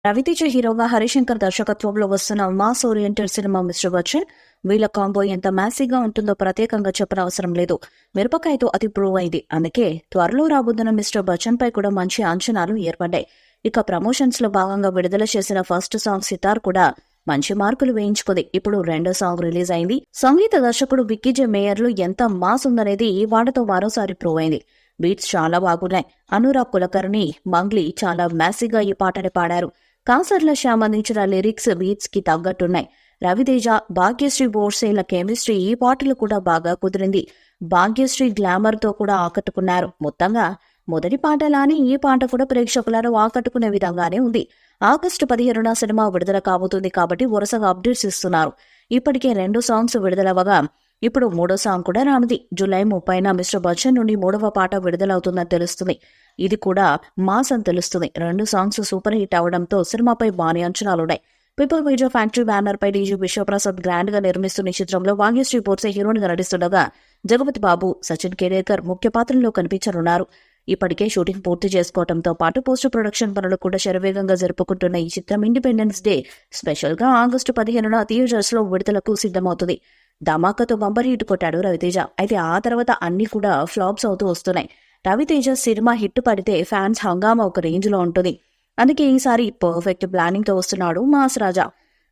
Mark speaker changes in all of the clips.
Speaker 1: రవితేజ హీరోగా హరిశంకర్ దర్శకత్వంలో వస్తున్న mass oriented cinema mister Bachchan. వీళ్ళ కాంబో ఎంత మ్యాసీగా ఉంటుందో ప్రత్యేకంగా చెప్పనవసరం లేదు. మిరపకాయతో అది ప్రూవ్ అయింది. అందుకే త్వరలో రాబోతున్న మిస్టర్ బచ్చన్ పై కూడా మంచి అంచనాలు ఏర్పడ్డాయి. ఇక ప్రమోషన్స్ లో భాగంగా విడుదల చేసిన ఫస్ట్ సాంగ్ సితార్ కూడా మంచి మార్కులు వేయించుకుంది. ఇప్పుడు రెండో సాంగ్ రిలీజ్ అయింది. సంగీత దర్శకుడు విక్కీ జే మేయర్లు ఎంత మాస్ ఉందనేది ఈ వాడతో మరోసారి ప్రూవ్ అయింది. బీట్స్ చాలా బాగున్నాయి. అనురాగ్ కులకర్ణి, మంగ్లీ చాలా మ్యాసీగా ఈ పాటని పాడారు. కాసర్ల శ్యామ్ అందించిన లిరిక్స్ బీట్స్ కి తగ్గట్టున్నాయి. రవితేజ, భాగ్యశ్రీ బోర్సేల కెమిస్ట్రీ ఈ పాటలు కూడా బాగా కుదిరింది. భాగ్యశ్రీ గ్లామర్ తో కూడా ఆకట్టుకున్నారు. మొత్తంగా మొదటి పాటలానే ఈ పాట కూడా ప్రేక్షకులను ఆకట్టుకునే విధంగానే ఉంది. ఆగస్టు 15న సినిమా విడుదల కాబోతుంది కాబట్టి వరుసగా అప్డేట్స్ ఇస్తున్నారు. ఇప్పటికే 2 సాంగ్స్ విడుదలవగా ఇప్పుడు 3వ సాంగ్ కూడా రానుంది. జూలై 30న మిస్టర్ బచ్చన్ నుండి 3వ పాట విడుదలవుతుందని తెలుస్తుంది. ఇది కూడా మాస్ అని తెలుస్తుంది. 2 సాంగ్స్ సూపర్ హిట్ అవడంతో సినిమాపై భారీ అంచనాలున్నాయి. పీపుల్ మీడియా ఫ్యాక్టరీ బ్యానర్ పై డీజీ విశ్వప్రసాద్ గ్రాండ్ గా నిర్మిస్తున్న ఈ చిత్రంలో భాగ్యశ్రీ బోర్సే హీరోయిన్ గా నటిస్తుండగా జగపతి బాబు, సచిన్ కేరేకర్ ముఖ్య పాత్రల్లో కనిపించనున్నారు. ఇప్పటికే షూటింగ్ పూర్తి చేసుకోవడంతో పాటు పోస్ట్ ప్రొడక్షన్ పనులు కూడా శరవేగంగా జరుపుకుంటున్న ఈ చిత్రం ఇండిపెండెన్స్ డే స్పెషల్ గా ఆగస్టు 15న థియేటర్స్ లో విడుదలకు సిద్ధమవుతుంది. ధమాకాతో బంపర్ హిట్ కొట్టాడు రవితేజ. అయితే ఆ తర్వాత అన్ని కూడా ఫ్లాప్స్ అవుతూ వస్తున్నాయి. రవితేజ సినిమా హిట్ పడితే ఫ్యాన్స్ హంగామా ఒక రేంజ్ లో ఉంటుంది. అందుకే ఈసారి పర్ఫెక్ట్ ప్లానింగ్ తో వస్తున్నాడు మాస్ రాజా.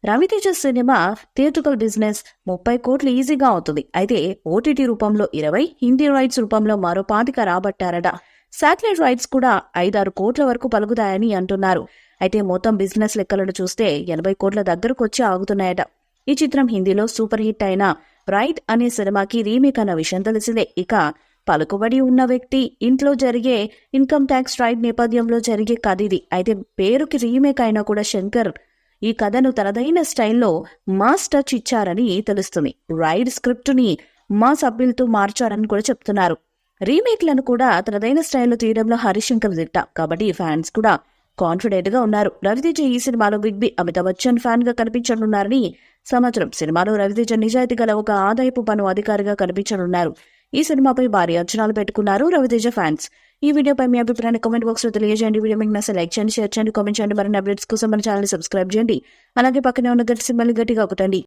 Speaker 1: రవితేజ సినిమా థియేట్రికల్ బిజినెస్ 30 కోట్లు ఈజీగా అవుతుంది. అయితే ఓటీటీ రూపంలో 20, హిందీ రైట్స్ రూపంలో మరో 25 రాబట్టారట. శాటిలైట్ రైట్స్ కూడా 5-6 కోట్ల వరకు పలుకుతాయని అంటున్నారు. అయితే మొత్తం బిజినెస్ లెక్కలను చూస్తే 80 కోట్ల దగ్గరకు వచ్చి ఆగుతున్నాయట. ఈ చిత్రం హిందీలో సూపర్ హిట్ అయిన రైట్ అనే సినిమాకి రీమేక్ అన్న విషయం తెలిసిందే. ఇక పలుకుబడి ఉన్న వ్యక్తి ఇంట్లో జరిగే ఇన్కమ్ ట్యాక్స్ రైట్ నేపథ్యంలో జరిగే కథ ఇది. అయితే పేరుకి రీమేక్ అయినా కూడా శంకర్ ఈ కథను తనదైన స్టైల్లో మాస్ టచ్ ఇచ్చారని తెలుస్తుంది. రైడ్ స్క్రిప్ట్ ని మాస్ అప్పీల్తో మార్చారని కూడా చెప్తున్నారు. రీమేక్లను కూడా తనదైన స్టైల్లో తీయడంలో హరిశంకర్ దిట్ట. కాబట్టి ఫ్యాన్స్ కూడా కాన్ఫిడెంట్ గా ఉన్నారు. రవితేజ ఈ సినిమాలో big B Amitabh Bachchan fan గా కనిపించనున్నారని సమాచారం. సినిమాలో రవితేజ నిజాయితీ గల ఒక ఆదాయపు పన్ను అధికారిగా కనిపించనున్నారు. ఈ సినిమాపై భారీ అంచనాలు పెట్టుకున్నారు రవితేజ ఫ్యాన్స్. ఈ వీడియోపై మీ అభిప్రాయాన్ని కామెంట్ బాక్స్ లో తెలియజేయండి. వీడియో మీకు నచ్చితే లైక్ చేయండి, షేర్ చేయండి, కామెంట్ చేయండి. మరిన్ని అప్డేట్స్ కోసం మన ఛానల్ సబ్స్క్రైబ్ చేయండి. అలాగే పక్కనే ఉన్న గట్టి సింబల్ గట్టిగా కొట్టండి.